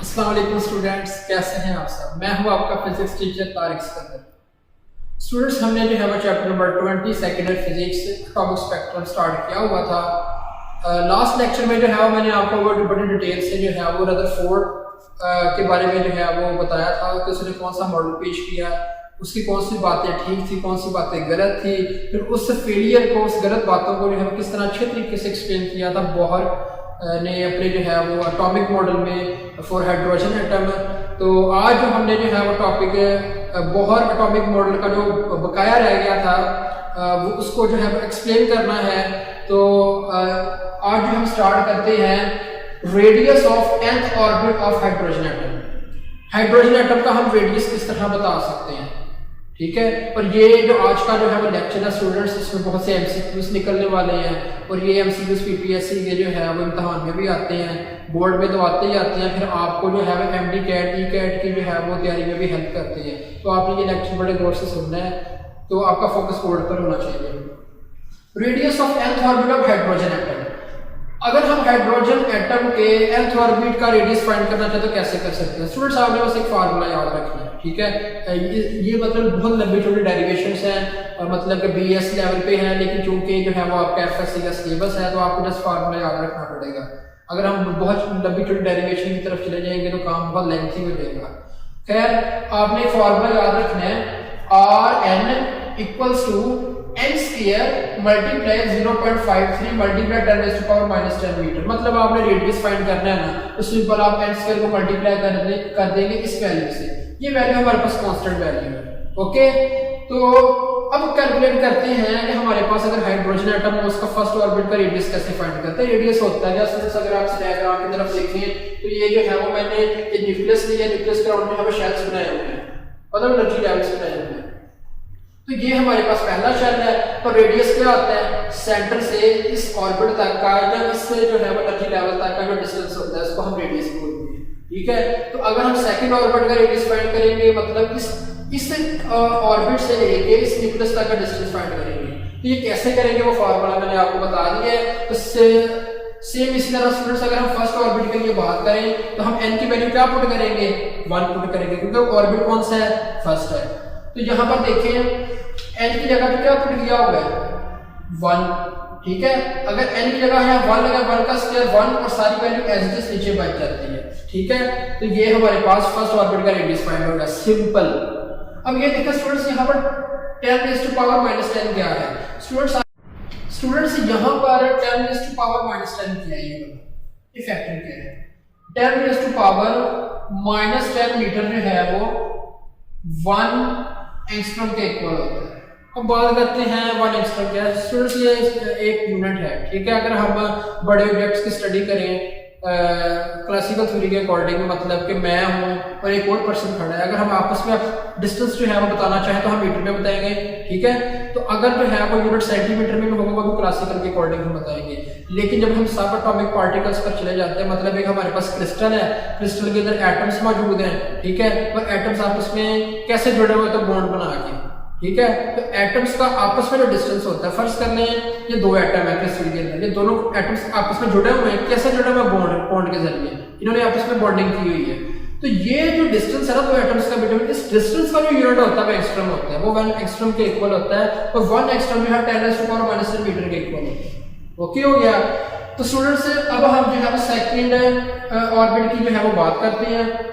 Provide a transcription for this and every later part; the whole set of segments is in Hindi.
अस्सलाम वालेकुम स्टूडेंट्स, कैसे हैं आप सब। मैं हूं आपका physics teacher Tariq Sikandar. Students, हमने जो है वो chapter number 20 secondary physics atomic spectrum start किया हुआ था। लास्ट लेक्चर में जो है वो मैंने आपको बड़ी डिटेल से जो है वो रदरफोर्ड के बारे में जो है वो बताया था कि उसने कौन सा मॉडल पेश किया, उसकी कौन सी बातें ठीक थी, कौन सी बातें गलत थी, फिर उस फेलियर को, उस गलत बातों को जो है किस तरह अच्छे तरीके से एक्सप्लेन किया था बोहर ने अपने जो है वो एटॉमिक मॉडल में फॉर हाइड्रोजन एटम। तो आज जो हमने जो है वो टॉपिक बोहर एटॉमिक मॉडल का जो बकाया रह गया था वो उसको जो है एक्सप्लेन करना है। तो आज जो हम स्टार्ट करते हैं radius of nth orbit of hydrogen atom. Hydrogen atom का हम रेडियस किस तरह बता सकते हैं, ठीक है। और ये जो आज का जो है वो लेक्चर है स्टूडेंट्स, इसमें बहुत से एमसीक्यूज निकलने वाले हैं और ये एमसीक्यूज पीपीएससी के जो है वो इम्तहान में भी आते हैं, बोर्ड में तो आते ही आते हैं, फिर आपको जो है वो एमडी कैट ई कैट की जो है वो तैयारी में भी हेल्प करते हैं। तो आपने ये लेक्चर बड़े गौर से सुनना है, तो आपका फोकस बोर्ड पर होना चाहिए। Radius of nth orbit of hydrogen atom. अगर हम हाइड्रोजन एटम के nth ऑर्बिट का रेडियस फाइंड करना चाहते तो कैसे कर सकते हैं स्टूडेंट्स, आपने बस एक फार्मूला याद रखना है, ठीक है। ये मतलब बहुत लंबी छोटी डेरिवेशंस हैं, मतलब कि बीएस लेवल पे हैं, लेकिन चूंकि जो है वो आपका एफएससी का सिलेबस है तो आपको जस्ट फार्मूला याद रखना पड़ेगा। अगर हम बहुत लंबी छोटी डेरिवेशन की तरफ चले जाएंगे तो काम बहुत लेंथी हो जाएगा। खैर, आपने फार्मूला याद रखना है, r n equals to n square multiply 0.53 multiply 10⁻⁻10 metre. मतलब आपने रेडियस फाइंड करना है ना, तो सिंपल आप n स्क्वायर को मल्टीप्लाई कर देंगे इस वैल्यू से। ये वैल्यू हमारे पास कांस्टेंट वैल्यू है, ओके। तो अब कैलकुलेट करते हैं कि हमारे पास अगर हाइड्रोजन एटम हो उसका फर्स्ट ऑर्बिट का रेडियस कैसे फाइंड करते हैं। रेडियस होता है जैसे अगर आप डायग्राम की तरफ देखें तो ये जो है वो मैंने एक न्यूक्लियस लिया, न्यूक्लियस के राउंड में हमें शेल्स बनाए हुए हैं, मतलब एनर्जी लेवल्स बनाए हुए हैं। तो ये हमारे पास पहला शेल है। तो रेडियस क्या होता है, सेंटर से इस ऑर्बिट तक का या इससे जो है वो एनर्जी लेवल तक का जो डिस्टेंस होता है उसको हम रेडियस बोलते हैं, ठीक है। तो अगर हम सेकंड ऑर्बिट का रेडियस फाइंड करेंगे, मतलब इस ऑर्बिट से लेके इस न्यूक्लियस तक का डिस्टेंस फाइंड करेंगे। तो ये कैसे करेंगे वो फार्मूला मैंने आपको बता दिया है। तो सेम इसी तरह स्टूडेंट्स, अगर हम फर्स्ट ऑर्बिट के लिए बात करें तो हम n की वैल्यू क्या पुट करेंगे, 1 पुट करेंगे, क्योंकि ऑर्बिट कौन सा है, फर्स्ट है। तो यहाँ पर देखें n की जगह पे क्या पुट किया हुआ है, 1, ठीक है। अगर n की जगह है 1 लगा, 1 का स्क्वायर 1 और सारी वैल्यू एज इट इज नीचे बच जाती है, ठीक है। तो ये हमारे पास फर्स्ट ऑर्बिट का रेडियस फाइंड होगा, सिंपल। अब ये देखो स्टूडेंट्स, यहाँ पर 10⁻⁻10 क्या है स्टूडेंट्स यहाँ पर 10⁻⁻10 क्या है, ये फैक्टर क्या है। 10⁻⁻10 मीटर जो है वो 1 एंगस्ट्रॉम के इक्वल होता है। अब बात करते हैं 1 एंगस्ट्रॉम क्या है स्टूडेंट्स, ये एक यूनिट है, ठीक है। अगर हम बड़े ऑब्जेक्ट्स की स्टडी करें क्लासिकल थ्योरी के अकॉर्डिंग, मतलब कि मैं हूँ और एक और पर्सन खड़ा है, अगर हम आपस में डिस्टेंस जो है वो बताना चाहें तो हम मीटर में बताएंगे, ठीक है। तो अगर जो है वो यूनिट सेंटीमीटर में होगा वो भी क्लासिकल के अकॉर्डिंग हम बताएंगे। लेकिन जब हम सब एटॉमिक पार्टिकल्स पर चले जाते हैं, मतलब एक हमारे पास क्रिस्टल है, क्रिस्टल के अंदर एटम्स मौजूद हैं, ठीक है। वो एटम्स आपस में कैसे जुड़े हुए, तो बॉन्ड बना के, ठीक है। तो एटम्स का आपस में जो डिस्टेंस होता है, फर्स्ट करने ये दो एटम है क्रिस्टल के अंदर, ये दोनों एटम्स आपस में जुड़े हुए हैं, कैसे जुड़े हुए, बॉन्ड के जरिए इन्होंने आपस में बॉन्डिंग की हुई है। तो ये जो डिस्टेंस है ना दो एटम्स का बिटवीन, इस डिस्टेंस का जो यूनिट होता है वो एंगस्ट्रॉम होता है, वो 1 एंगस्ट्रॉम के इक्वल होता है। और 1 एंगस्ट्रॉम जो है 10⁻⁻10 मीटर के इक्वल होता है, ओके हो गया। तो स्टूडेंट्स अब हम जो है सेकंड ऑर्बिट की जो है वो बात करते हैं।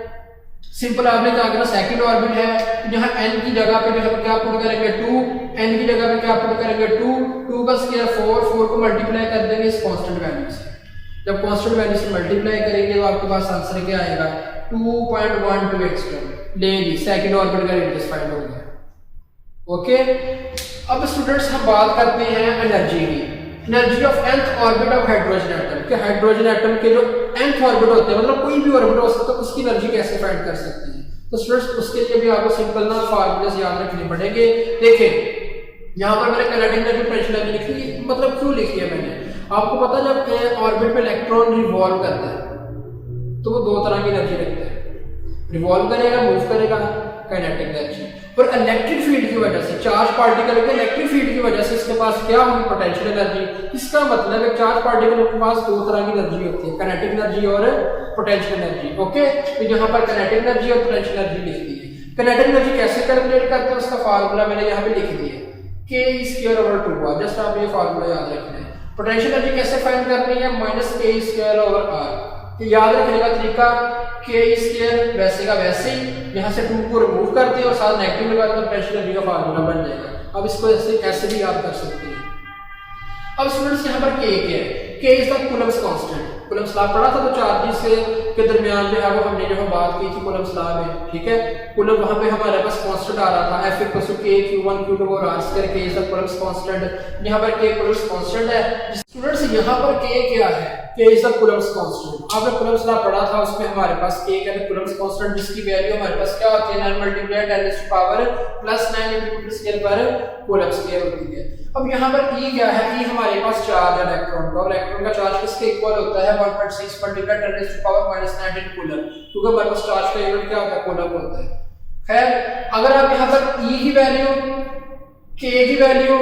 सिंपल आपने क्या करना, सेकंड ऑर्बिट है, जहां n की जगह पे जो है क्या पुट करेंगे 2, n की जगह पे क्या पुट करेंगे 2 का स्क्वायर 4 को मल्टीप्लाई कर देंगे इस कांस्टेंट वैल्यू से। जब कांस्टेंट वैल्यू से मल्टीप्लाई करेंगे तो आपके पास आंसर क्या आएगा, 2.12 एंगस्ट्रॉम। ले ली, सेकंड ऑर्बिट का रेडियस फाइंड हो गया, ओके। अब स्टूडेंट्स हम बात करते हैं एनर्जी की, energy of nth orbit of hydrogen atom. कि हाइड्रोजन एटम के जो nth ऑर्बिट होते हैं, मतलब कोई भी ऑर्बिट हो सकता है, उसकी एनर्जी कैसे फाइंड कर सकते हैं। तो स्टूडेंट्स उसके लिए भी आपको सिंपल ना फार्मूले याद रखने पड़ेंगे। देखें यहाँ पर मैंने काइनेटिक एनर्जी पोटेंशियल एनर्जी लिखी, मतलब क्यों लिखी है मैंने, आपको पता है जब ऑर्बिट में इलेक्ट्रॉन रिवॉल्व करता है तो वो दो तरह की एनर्जी रखता है, रिवॉल्व करेगा, मूव करेगा, काइनेटिक एनर्जी। और इलेक्ट्रिक फील्ड की वजह से, चार्ज पार्टिकल के इलेक्ट्रिक फील्ड की वजह से इसके पास क्या होगी, पोटेंशियल एनर्जी। इसका मतलब है चार्ज पार्टिकल के पास दो तरह की एनर्जी होती है, काइनेटिक एनर्जी और पोटेंशियल एनर्जी। ओके, तो यहाँ पर काइनेटिक एनर्जी और पोटेंशियल एनर्जी लिख दी है। काइनेटिक एनर्जी कैसे कैलकुलेट करते हैं, उसका फार्मूला मैंने यहाँ पे लिख दिया, k²/2r। जस्ट आप ये फार्मूला याद रखना है। पोटेंशियल एनर्जी कैसे फाइंड करनी है, -k²/r। तो याद रखने का तरीका, k² वैसे का वैसे ही, यहाँ से 2 को रिमूव करते हैं और साथ नेगेटिव लगा तो पोटेंशियल एनर्जी का फार्मूला बन जाएगा। अब इसको ऐसे भी याद कर सकते हैं। अब स्टूडेंट्स यहाँ पर k क्या है, k is the Coulomb's constant. Coulomb's law पढ़ा था, तो चार्जेस के दरमियान जो है वो हमने जो बात की थी कूलम्ब्स लॉ में, ठीक है। कूलम्ब वहाँ पे हमारे पास कांस्टेंट आ रहा था, F = k q1 q2 और r² k is the Coulomb's constant. यहाँ पर k कूलम्ब्स कांस्टेंट है। स्टूडेंट्स यहाँ पर k क्या है, k is the Coulomb's constant. आपने कूलम्ब्स लॉ पढ़ा था, उसमें हमारे पास k का कूलम्ब्स कांस्टेंट जिसकी वैल्यू हमारे पास क्या होती है, 9 × 10⁻⁻⁻⁹ कूलम्ब² होती है। अब यहाँ पर E क्या है, E हमारे पास चार्ज है इलेक्ट्रॉन का, और इलेक्ट्रॉन का चार्ज किसके इक्वल होता है, 1.6 × 10⁻⁻⁹ कूलम, क्योंकि हमारे पास चार्ज का यूनिट क्या होता है, कूलम होता है। खैर, अगर आप यहाँ पर E की वैल्यू, K की वैल्यू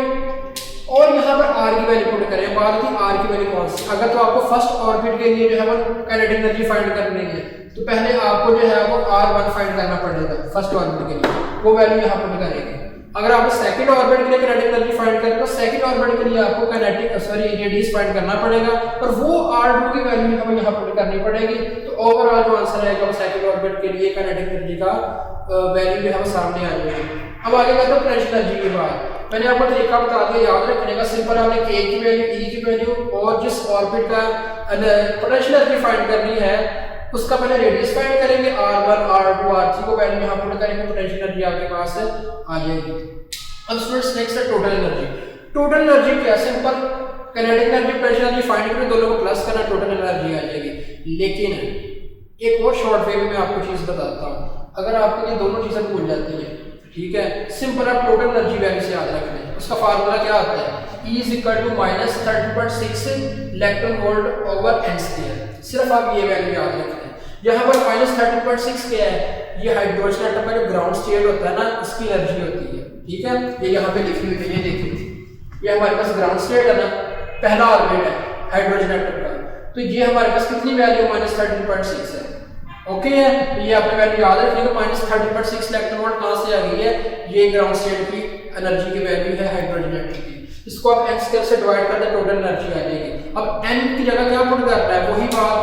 और यहाँ पर R की वैल्यू पुट करें, बात की R की वैल्यू कौन सी, अगर तो आपको फर्स्ट ऑर्बिट के लिए जो है वो काइनेटिक एनर्जी फाइंड करनी है, तो पहले आपको जो है वो R1 फाइंड करना पड़ेगा फर्स्ट ऑर्बिट के लिए, वो वैल्यू यहाँ पुट करेंगे। अगर आप सेकंड ऑर्बिट के लिए काइनेटिक एनर्जी फाइंड करें तो सेकंड ऑर्बिट के लिए आपको रेडियस फाइंड करना पड़ेगा, और वो R2 की वैल्यू हमें यहाँ पुट करनी पड़ेगी। तो ओवरऑल जो आंसर आएगा वो सेकंड ऑर्बिट के लिए काइनेटिक एनर्जी का वैल्यू जो है वो सामने आ जाएगी। अब आगे करते हैं पोटेंशियल एनर्जी के बाद। मैंने आपको तरीका बता दिया याद रखने का, सिंपल आपने k की वैल्यू, E की वैल्यू और जिस ऑर्बिट का पोटेंशियल एनर्जी फाइंड करनी है उसका पहले रेडियस फाइंड करेंगे, R1 R2 R3 को वैल्यू यहां पुट करेंगे, पोटेंशियल एनर्जी आपके पास आ जाएगी। अब स्टूडेंट्स नेक्स्ट है टोटल एनर्जी। टोटल एनर्जी क्या, simple kinetic energy potential energy find करके दोनों को प्लस करना, टोटल एनर्जी आ जाएगी। लेकिन एक और शॉर्ट वे में मैं आपको चीज बताता हूं, अगर आपको ये दोनों चीजें भूल जाती है, ठीक है, सिंपल आप टोटल एनर्जी वैल्यू से याद रख लें। उसका फार्मूला क्या होता है, E = -30.6 electron volt over n²। सिर्फ आप ये वैल्यू याद रखें। यहाँ पर -30.6 क्या है, ये हाइड्रोजन एटम का जो ग्राउंड स्टेट होता है ना, इसकी एनर्जी होती है, ठीक है। ये यहाँ पे लिखी हुई है, ये देखिए, ये हमारे पास ग्राउंड स्टेट है ना, पहला ऑर्बिट है हाइड्रोजन एटम का, तो ये हमारे पास कितनी वैल्यू, -30.6 है। ओके है, ये आपने वैल्यू याद रखिएगा। -30.6 इलेक्ट्रॉन वोल्ट कहां से आ गई है, ये ग्राउंड स्टेट की एनर्जी की वैल्यू है हाइड्रोजन एटम की। इसको आप n² से डिवाइड कर दें, टोटल एनर्जी आ जाएगी। अब n की जगह क्या पुट करना है, वही बात,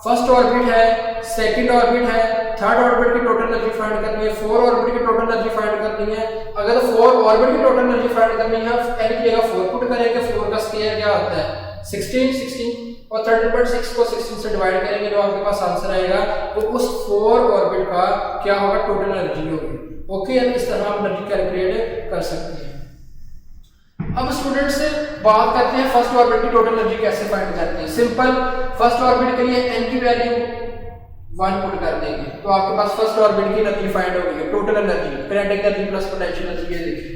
फर्स्ट ऑर्बिट है, सेकंड ऑर्बिट है, थर्ड ऑर्बिट की टोटल एनर्जी फाइंड करनी है, फोर ऑर्बिट की टोटल एनर्जी फाइंड करनी है। अगर तो फोर ऑर्बिट की टोटल एनर्जी फाइंड करनी है, n की जगह 4 पुट करेंगे, 4 का स्क्वायर क्या होता है, 16 और 30.6 को 16 से डिवाइड करेंगे, जो आपके पास आंसर आएगा वो उस 4 ऑर्बिट का क्या होगा, टोटल एनर्जी होगी। ओके, इस तरह आप एनर्जी कैलकुलेट कर सकते हैं। अब स्टूडेंट्स बात करते हैं फर्स्ट ऑर्बिट की टोटल एनर्जी कैसे फाइंड करते हैं। सिंपल, फर्स्ट ऑर्बिट के लिए n की वैल्यू 1 पुट कर देंगे, तो आपके पास फर्स्ट ऑर्बिट की एनर्जी फाइंड हो गई है, total energy, kinetic energy plus potential energy. ये देखिए,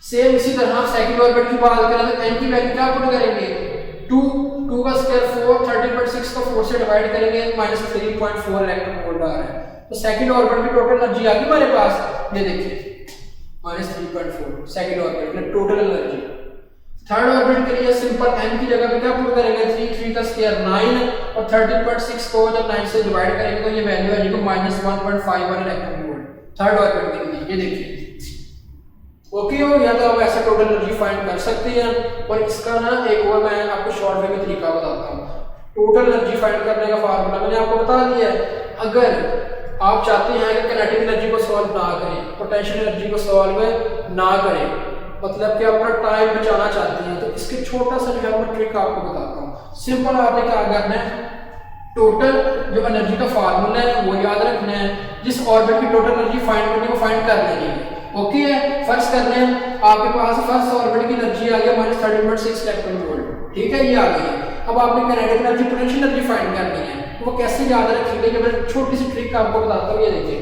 सेम इसी तरह सेकंड ऑर्बिट की बात करें तो n की वैल्यू क्या पुट करेंगे, 2 का स्क्वायर 4, 30.6 को 4 से डिवाइड करेंगे, -3.4 इलेक्ट्रॉन वोल्ट आ रहा है। तो सेकंड ऑर्बिट की टोटल एनर्जी आ गई हमारे पास, ये देखिए -3.4 सेकंड ऑर्बिट की टोटल एनर्जी। थर्ड ऑर्बिट के लिए सिंपल n की जगह पे क्या पुट करेंगे, 3 का स्क्वायर 9 और 30.6 को जब 9 से डिवाइड करेंगे तो ये वैल्यू आ जाएगी -1.51 इलेक्ट्रॉन वोल्ट थर्ड ऑर्बिट के लिए। ये देखिए, ओके हो, या तो आप ऐसा टोटल एनर्जी फाइंड कर सकते हैं। और इसका ना एक और मैं आपको शॉर्ट वे में तरीका बताता हूँ। टोटल एनर्जी फाइंड करने का फार्मूला मैंने आपको बता दिया है। अगर आप चाहते हैं कि काइनेटिक एनर्जी को सॉल्व ना करें, पोटेंशियल एनर्जी को सॉल्व ना करें, मतलब कि अपना टाइम बचाना चाहते हैं, तो इसके छोटा सा जो है मैं ट्रिक आपको बताता हूँ। सिंपल आपने क्या करना है, टोटल जो एनर्जी का फार्मूला है वो याद रखना है, जिस ऑर्बिट की टोटल एनर्जी फाइंड करनी है वो फाइंड कर लेनी है। ओके है, फर्स्ट कर रहे हैं, आपके पास फर्स्ट ऑर्बिट की एनर्जी आ गया -30.6 इलेक्ट्रॉन वोल्ट, ठीक है, ये आ गई है। अब आपने kinetic energy potential energy find करनी है, तो वो कैसे याद रखेंगे कि मैं छोटी सी ट्रिक आपको बताता हूँ। ये देखिए,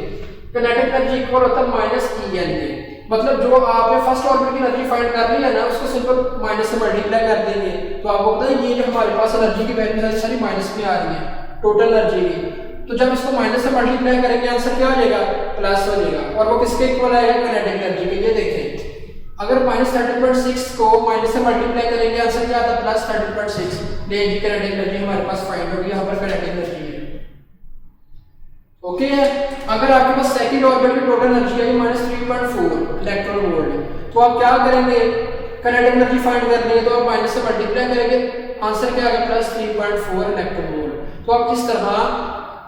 काइनेटिक एनर्जी इक्वल होता है -En के, मतलब जो आपने फर्स्ट ऑर्बिट की एनर्जी फाइंड करनी है ना, उसको सिंपल माइनस से मल्टीप्लाई कर देंगे, तो आपको पता है ये जो हमारे पास एनर्जी की वैल्यू है सारी माइनस में आ रही है टोटल एनर्जी की। तो जब इसको माइनस से मल्टीप्लाई करेंगे आंसर क्या आ जाएगा, प्लस हो जाएगा और वो किसके इक्वल आएगा, काइनेटिक एनर्जी के। ये देखें अगर -30.6 को माइनस से मल्टीप्लाई करेंगे आंसर क्या आता है, +30.6। जी काइनेटिक एनर्जी हमारे पास फाइंड होगी, यहाँ पर काइनेटिक एनर्जी है। ओके है। अगर आपके पास सेकंड ऑर्बिट की टोटल एनर्जी आई -3.4 इलेक्ट्रॉन वोल्ट, तो आप क्या करेंगे, काइनेटिक एनर्जी फाइंड करनी है तो आप माइनस से मल्टीप्लाई करेंगे, आंसर क्या आएगा +3.4 इलेक्ट्रॉन वोल्ट। तो आप इस तरह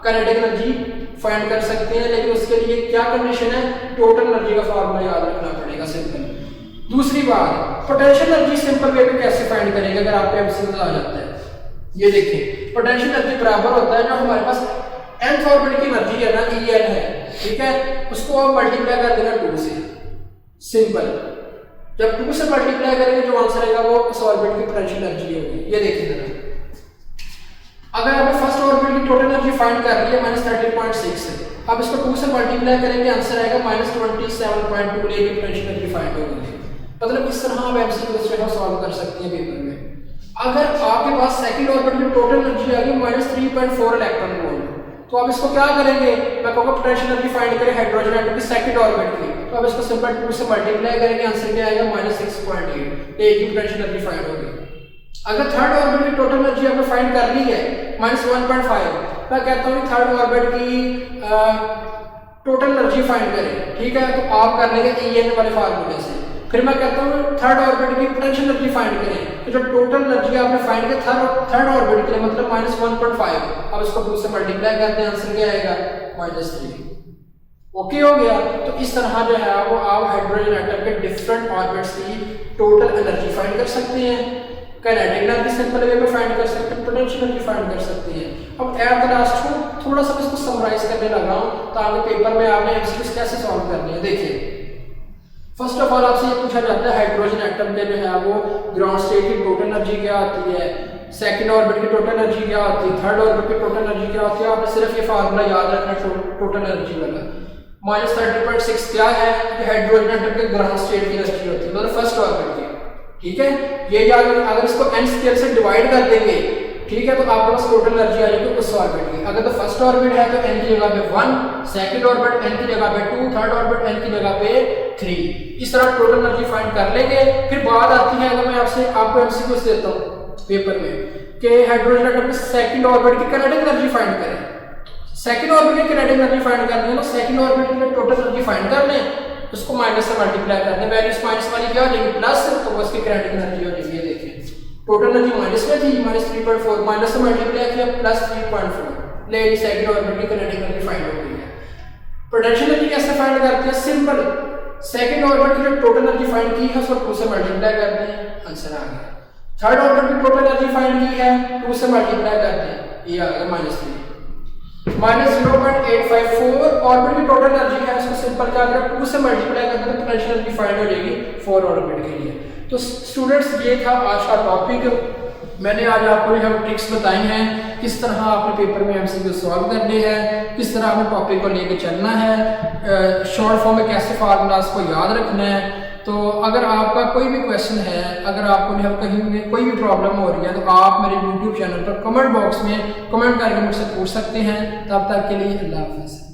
काइनेटिक एनर्जी फाइंड कर सकते हैं, लेकिन उसके लिए क्या कंडीशन है, टोटल एनर्जी का फार्मूला याद रखना पड़ेगा, सिंपल। दूसरी बात, पोटेंशियल एनर्जी सिंपल वे में कैसे फाइंड करेंगे अगर आपको एमसीक्यू में आ जाता है। ये देखिए पोटेंशियल एनर्जी बराबर होता है जो हमारे पास nth ऑर्बिट की एनर्जी है ना, En है, ठीक है, उसको आप मल्टीप्लाई कर देना 2 से, सिंपल। जब 2 से मल्टीप्लाई करेंगे जो आंसर आएगा वो उस ऑर्बिट की पोटेंशियल एनर्जी होगी। ये देखिए जरा, अगर आपने फर्स्ट ऑर्बिट की टोटल एनर्जी फाइंड कर ली है -30.6 से, अब इसको 2 से मल्टीप्लाई करेंगे आंसर आएगा -27.2 लेके पोटेंशियल एनर्जी फाइंड होगी। मतलब इस तरह आप एमसीक्यू क्वेश्चन सॉल्व कर सकते हैं पेपर में। अगर आपके पास सेकंड ऑर्बिट की टोटल एनर्जी आ गई -3.4 इलेक्ट्रॉन वोल्ट, तो आप इसको क्या करेंगे, मैं कहूंगा पोटेंशियल एनर्जी फाइंड करें हाइड्रोजन एटम की सेकंड ऑर्बिट की, तो आप इसको सिंपल 2 से मल्टीप्लाई करेंगे आंसर क्या आएगा -6.8, एक ही पोटेंशियल एनर्जी फाइंड होगी। अगर थर्ड ऑर्बिट की टोटल एनर्जी आपने फाइंड कर ली है -1.5, मैं कहता हूँ थर्ड ऑर्बिट की टोटल एनर्जी फाइंड करें, ठीक है, तो आप कर लेंगे En वाले फार्मूले से। फिर मैं कहता हूँ थर्ड ऑर्बिट की पोटेंशियल एनर्जी फाइंड करें, तो जो टोटल एनर्जी आपने फाइंड की थर्ड ऑर्बिट के लिए मतलब -1.5, अब इसको 2 से मल्टीप्लाई करते हैं आंसर क्या आएगा -3। ओके हो गया। तो इस तरह जो है वो आप हाइड्रोजन एटम के डिफरेंट ऑर्बिट्स की टोटल एनर्जी फाइंड कर सकते हैं, काइनेटिक एनर्जी सिंपल वे में फाइंड कर सकते हैं, पोटेंशियल एनर्जी फाइंड कर सकते हैं। अब एट द लास्ट थोड़ा सा इसको समराइज करने लगा हूं ताकि पेपर में आपने एमसीक्यूज कैसे सॉल्व करने हैं। देखिए फर्स्ट ऑफ ऑल आपसे ये पूछा जाता है हाइड्रोजन एटम के जो है वो ग्राउंड स्टेट की टोटल एनर्जी क्या होती है, सेकंड ऑर्बिट की टोटल एनर्जी क्या होती है, थर्ड ऑर्बिट की टोटल एनर्जी क्या होती है। आपने सिर्फ ये फार्मूला याद रखना टोटल एनर्जी वाला। -30.6 क्या है, कि हाइड्रोजन एटम के ग्राउंड स्टेट की एनर्जी होती है, मतलब फर्स्ट ऑर्बिट की, ठीक है। ये याद, अगर इसको n स्केल से डिवाइड कर देंगे, ठीक है, तो आपके पास टोटल एनर्जी आ जाएगी उस ऑर्बिट की। अगर तो फर्स्ट ऑर्बिट है तो n की जगह पे 1, सेकंड ऑर्बिट n की जगह पे 2, थर्ड ऑर्बिट n की जगह पे 3। इस तरह टोटल एनर्जी फाइंड कर लेंगे। फिर बात आती है, अगर मैं आपको एमसीक्यू देता हूं पेपर में कि हाइड्रोजन एटम की सेकंड ऑर्बिट की काइनेटिक एनर्जी फाइंड करें, सेकंड ऑर्बिट की काइनेटिक एनर्जी फाइंड करनी है तो सेकंड ऑर्बिट की टोटल एनर्जी फाइंड कर लें, उसको माइनस से मल्टीप्लाई कर दें, वैल्यूज माइनस वाली क्या हो जाएगी प्लस, तो वो उसकी काइनेटिक एनर्जी हो जाएगी। ये देखिए टोटल एनर्जी माइनस में थी -3.4, माइनस से मल्टीप्लाई किया +3.4, ले ली सेकंड ऑर्बिट की काइनेटिक एनर्जी फाइंड हो गई है। पोटेंशियल एनर्जी कैसे फाइंड करते हैं, सिंपल, सेकंड ऑर्बिट की जो टोटल एनर्जी फाइंड की है उसको 2 से मल्टीप्लाई करते हैं, आंसर आ गया। थर्ड ऑर्बिट की टोटल एनर्जी फाइंड की है 2 से मल्टीप्लाई करते हैं, ये आ गया -3। -0.854 ऑर्बिट की टोटल एनर्जी है, इसको सिंपल क्या करें 2 से मल्टीप्लाई करते हैं, पोटेंशियल एनर्जी फाइंड हो जाएगी 4 ऑर्बिट के लिए। तो स्टूडेंट्स ये था आज का टॉपिक। मैंने आज आपको जो है ट्रिक्स बताई हैं किस तरह आपने पेपर में एमसीक्यू सॉल्व करने हैं, किस तरह आपने टॉपिक को लेके चलना है, शॉर्ट फॉर्म में कैसे फार्मूलाज को याद रखना है। तो अगर आपका कोई भी क्वेश्चन है, अगर आपको जो है कहीं में कोई भी प्रॉब्लम हो रही है, तो आप मेरे यूट्यूब चैनल पर कमेंट बॉक्स में कमेंट करके मुझसे पूछ सकते हैं। तब तक के लिए अल्लाह हाफिज़।